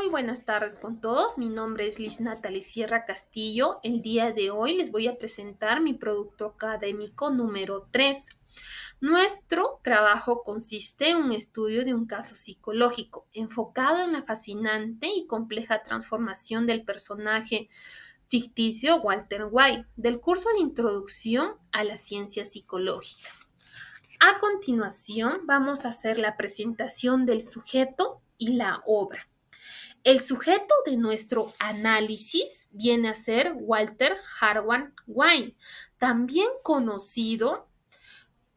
Muy buenas tardes con todos. Mi nombre es Liz Natalie Sierra Castillo. El día de hoy les voy a presentar mi producto académico número 3. Nuestro trabajo consiste en un estudio de un caso psicológico enfocado en la fascinante y compleja transformación del personaje ficticio Walter White del curso de Introducción a la Ciencia Psicológica. A continuación, vamos a hacer la presentación del sujeto y la obra. El sujeto de nuestro análisis viene a ser Walter Harwan White, también conocido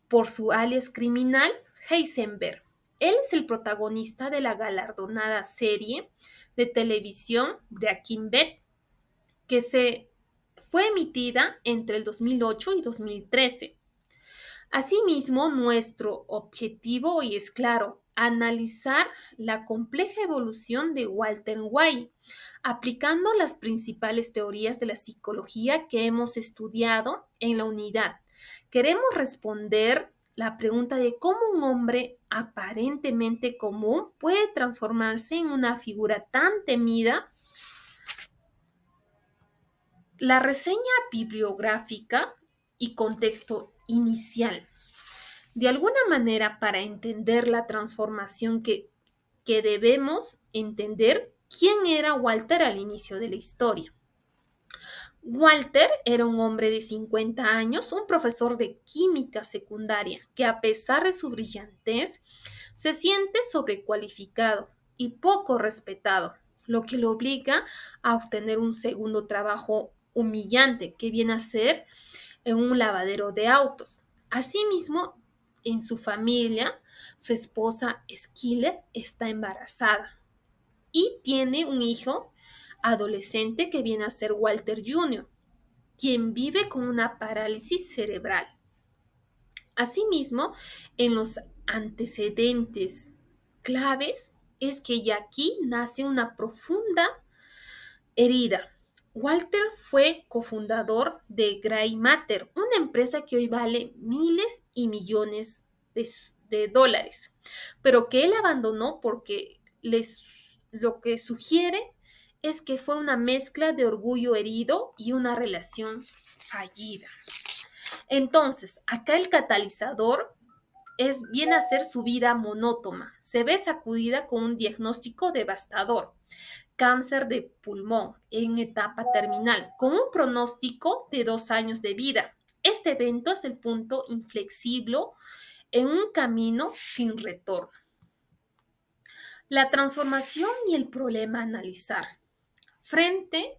por su alias criminal Heisenberg. Él es el protagonista de la galardonada serie de televisión Breaking Bad, que se fue emitida entre el 2008 y 2013. Asimismo, nuestro objetivo hoy es claro, analizar la compleja evolución de Walter White, aplicando las principales teorías de la psicología que hemos estudiado en la unidad. Queremos responder la pregunta de cómo un hombre aparentemente común puede transformarse en una figura tan temida. La reseña bibliográfica y contexto inicial. De alguna manera, para entender la transformación que debemos entender quién era Walter al inicio de la historia. Walter era un hombre de 50 años, un profesor de química secundaria, que a pesar de su brillantez, se siente sobrecualificado y poco respetado, lo que lo obliga a obtener un segundo trabajo humillante que viene a ser en un lavadero de autos. Asimismo, en su familia, su esposa Schiller está embarazada y tiene un hijo adolescente que viene a ser Walter Jr., quien vive con una parálisis cerebral. Asimismo, en los antecedentes claves es que ya aquí nace una profunda herida. Walter fue cofundador de Grey Matter, una empresa que hoy vale miles y millones de dólares, pero que él abandonó porque lo que sugiere es que fue una mezcla de orgullo herido y una relación fallida. Entonces, acá el catalizador viene a ser su vida monótona. Se ve sacudida con un diagnóstico devastador: cáncer de pulmón en etapa terminal, con un pronóstico de 2 años de vida. Este evento es el punto inflexible en un camino sin retorno. La transformación y el problema a analizar. Frente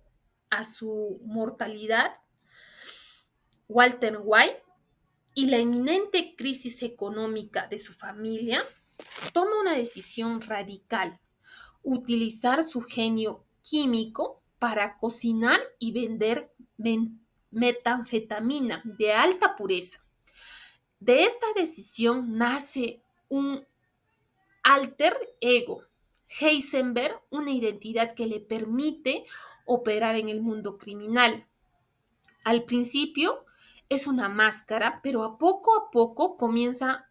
a su mortalidad, Walter White y la inminente crisis económica de su familia, toma una decisión radical: utilizar su genio químico para cocinar y vender metanfetamina de alta pureza. De esta decisión nace un alter ego, Heisenberg, una identidad que le permite operar en el mundo criminal. Al principio es una máscara, pero a poco comienza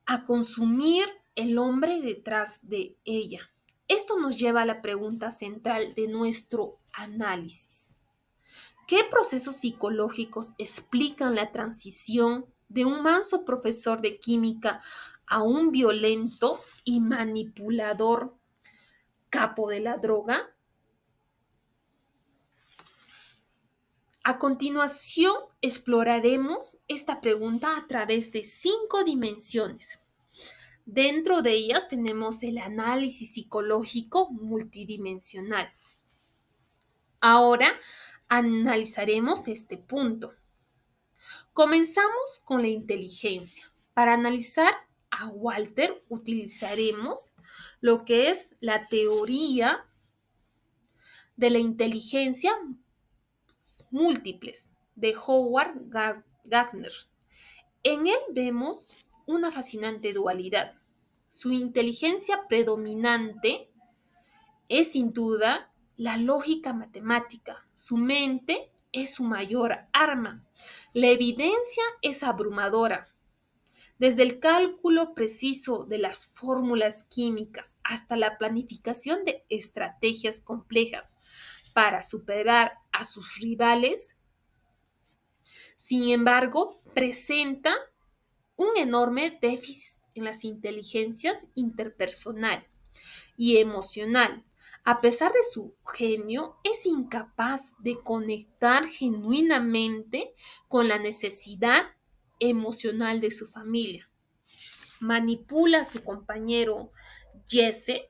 a consumir el hombre detrás de ella. Esto nos lleva a la pregunta central de nuestro análisis. ¿Qué procesos psicológicos explican la transición de un manso profesor de química a un violento y manipulador capo de la droga? A continuación, exploraremos esta pregunta a través de 5 dimensiones. Dentro de ellas tenemos el análisis psicológico multidimensional. Ahora analizaremos este punto. Comenzamos con la inteligencia. Para analizar a Walter utilizaremos lo que es la teoría de la inteligencia múltiples de Howard Gardner. En él vemos una fascinante dualidad. Su inteligencia predominante es sin duda la lógica matemática. Su mente es su mayor arma. La evidencia es abrumadora. Desde el cálculo preciso de las fórmulas químicas hasta la planificación de estrategias complejas para superar a sus rivales, sin embargo, presenta un enorme déficit en las inteligencias interpersonal y emocional. A pesar de su genio, es incapaz de conectar genuinamente con la necesidad emocional de su familia. Manipula a su compañero Jesse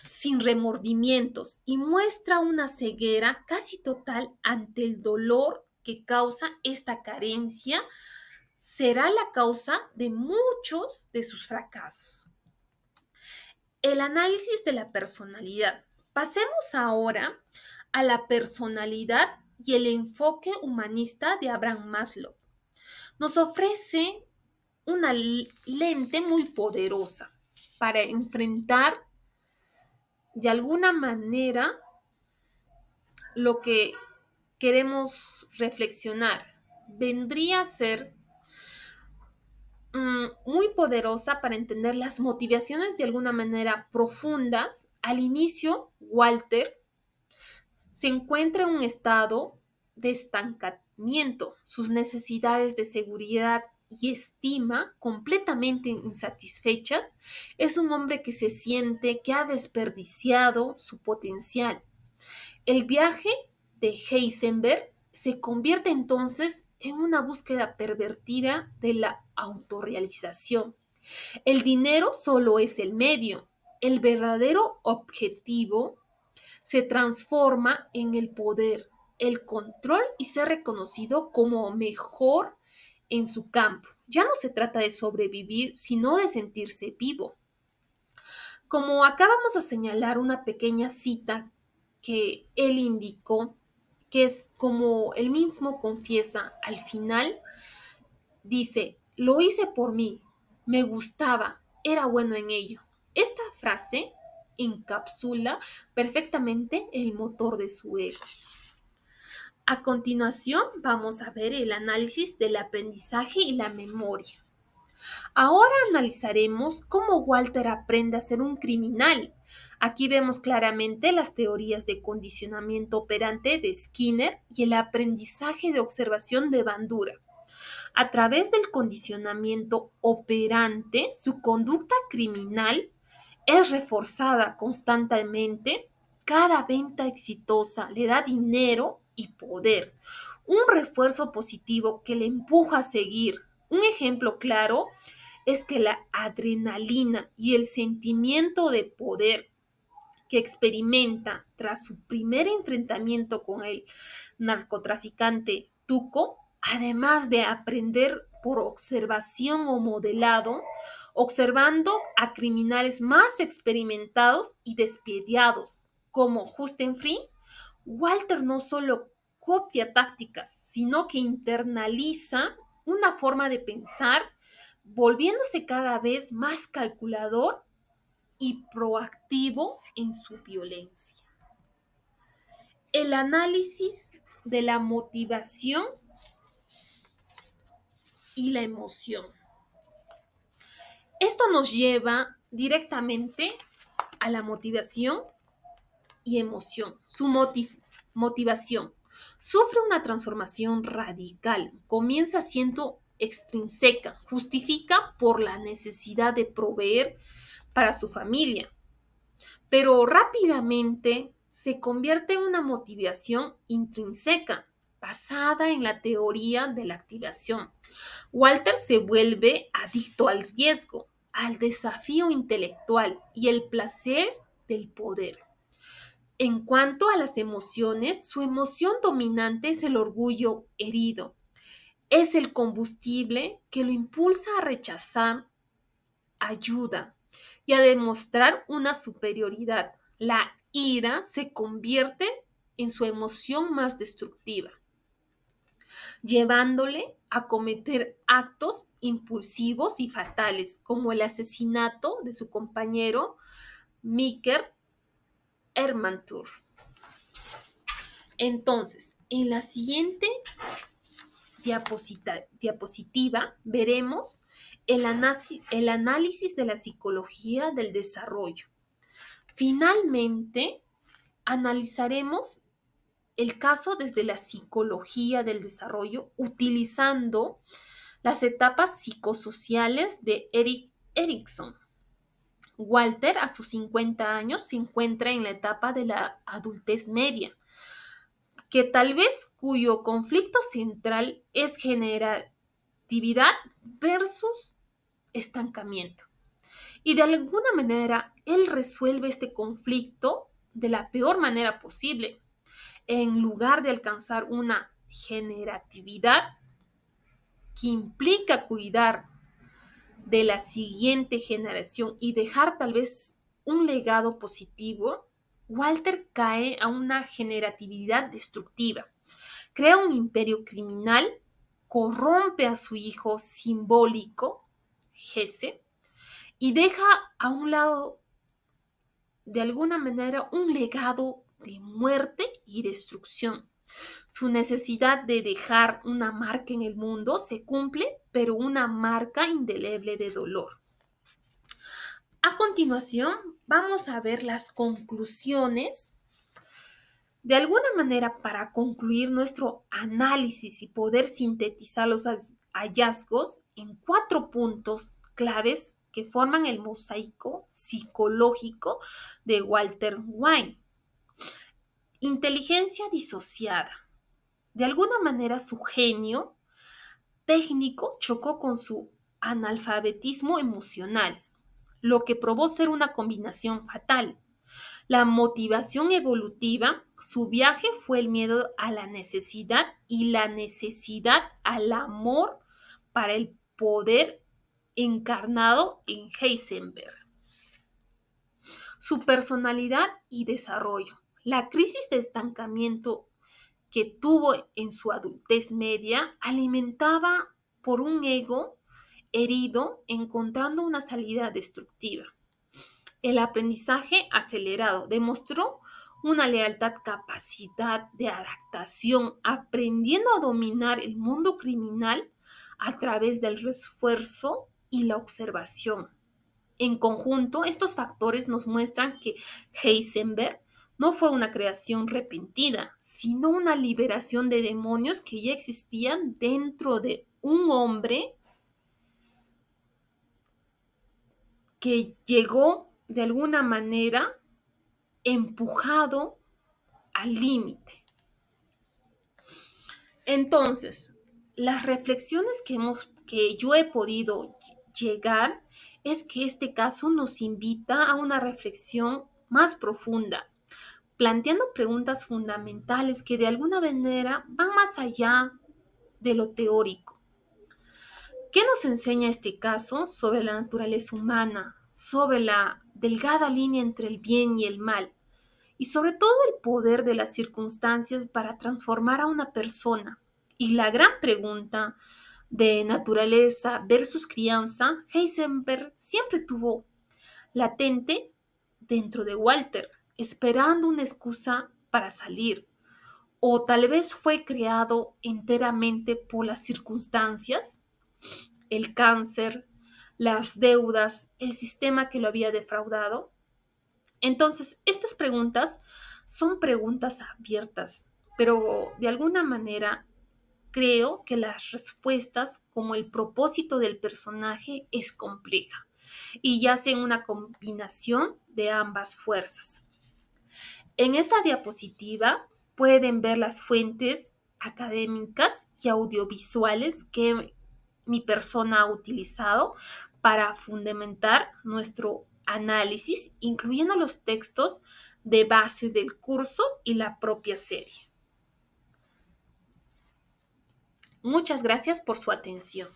sin remordimientos y muestra una ceguera casi total ante el dolor que causa esta carencia. Será la causa de muchos de sus fracasos. El análisis de la personalidad. Pasemos ahora a la personalidad y el enfoque humanista de Abraham Maslow. Nos ofrece una lente muy poderosa para enfrentar de alguna manera lo que queremos reflexionar. Vendría a ser muy poderosa para entender las motivaciones de alguna manera profundas. Al inicio, Walter se encuentra en un estado de estancamiento, sus necesidades de seguridad y estima completamente insatisfechas. Es un hombre que se siente que ha desperdiciado su potencial. El viaje de Heisenberg se convierte entonces en una búsqueda pervertida de la autorrealización. El dinero solo es el medio. El verdadero objetivo se transforma en el poder, el control y ser reconocido como mejor en su campo. Ya no se trata de sobrevivir, sino de sentirse vivo. Como acabamos de señalar una pequeña cita que él indicó, que es como él mismo confiesa al final, dice, lo hice por mí, me gustaba, era bueno en ello. Esta frase encapsula perfectamente el motor de su ego. A continuación vamos a ver el análisis del aprendizaje y la memoria. Ahora analizaremos cómo Walter aprende a ser un criminal. Aquí vemos claramente las teorías de condicionamiento operante de Skinner y el aprendizaje de observación de Bandura. A través del condicionamiento operante, su conducta criminal es reforzada constantemente. Cada venta exitosa le da dinero y poder, un refuerzo positivo que le empuja a seguir. Un ejemplo claro es que la adrenalina y el sentimiento de poder que experimenta tras su primer enfrentamiento con el narcotraficante Tuco, además de aprender por observación o modelado, observando a criminales más experimentados y despiadados, como Justin Free, Walter no solo copia tácticas, sino que internaliza una forma de pensar, volviéndose cada vez más calculador y proactivo en su violencia. El análisis de la motivación y la emoción. Esto nos lleva directamente a la motivación y emoción. Su motivación sufre una transformación radical. Comienza siendo extrínseca, justifica por la necesidad de proveer para su familia, pero rápidamente se convierte en una motivación intrínseca, basada en la teoría de la activación. Walter se vuelve adicto al riesgo, al desafío intelectual y el placer del poder. En cuanto a las emociones, su emoción dominante es el orgullo herido. Es el combustible que lo impulsa a rechazar ayuda y a demostrar una superioridad. La ira se convierte en su emoción más destructiva, llevándole a cometer actos impulsivos y fatales, como el asesinato de su compañero Miker Ermantur. Entonces, en la siguiente diapositiva veremos el análisis de la psicología del desarrollo. Finalmente, analizaremos el caso desde la psicología del desarrollo utilizando las etapas psicosociales de Erik Erikson. Walter, a sus 50 años, se encuentra en la etapa de la adultez media, que tal vez cuyo conflicto central es generatividad versus estancamiento. Y de alguna manera, él resuelve este conflicto de la peor manera posible. En lugar de alcanzar una generatividad que implica cuidar de la siguiente generación y dejar tal vez un legado positivo, Walter cae a una generatividad destructiva. Crea un imperio criminal, corrompe a su hijo simbólico, Jesse, y deja a un lado, de alguna manera, un legado de muerte y destrucción. Su necesidad de dejar una marca en el mundo se cumple, pero una marca indeleble de dolor. A continuación, vamos a ver las conclusiones. De alguna manera, para concluir nuestro análisis y poder sintetizar los hallazgos en 4 puntos claves que forman el mosaico psicológico de Walter Wine. Inteligencia disociada. De alguna manera, su genio técnico chocó con su analfabetismo emocional, lo que probó ser una combinación fatal. La motivación evolutiva, su viaje fue el miedo a la necesidad y la necesidad al amor para el poder encarnado en Heisenberg. Su personalidad y desarrollo. La crisis de estancamiento que tuvo en su adultez media alimentaba por un ego herido encontrando una salida destructiva. El aprendizaje acelerado demostró una lealtad, capacidad de adaptación, aprendiendo a dominar el mundo criminal a través del refuerzo y la observación. En conjunto, estos factores nos muestran que Heisenberg no fue una creación repentina, sino una liberación de demonios que ya existían dentro de un hombre que llegó de alguna manera empujado al límite. Entonces, las reflexiones que yo he podido llegar es que este caso nos invita a una reflexión más profunda, planteando preguntas fundamentales que de alguna manera van más allá de lo teórico. ¿Qué nos enseña este caso sobre la naturaleza humana, sobre la delgada línea entre el bien y el mal, y sobre todo el poder de las circunstancias para transformar a una persona? Y la gran pregunta de naturaleza versus crianza, Heisenberg siempre tuvo latente dentro de Walter, esperando una excusa para salir. O tal vez fue creado enteramente por las circunstancias, el cáncer, las deudas, el sistema que lo había defraudado. Entonces, estas preguntas son preguntas abiertas, pero de alguna manera creo que las respuestas, como el propósito del personaje, es compleja y yace en una combinación de ambas fuerzas. En esta diapositiva pueden ver las fuentes académicas y audiovisuales que mi persona ha utilizado para fundamentar nuestro análisis, incluyendo los textos de base del curso y la propia serie. Muchas gracias por su atención.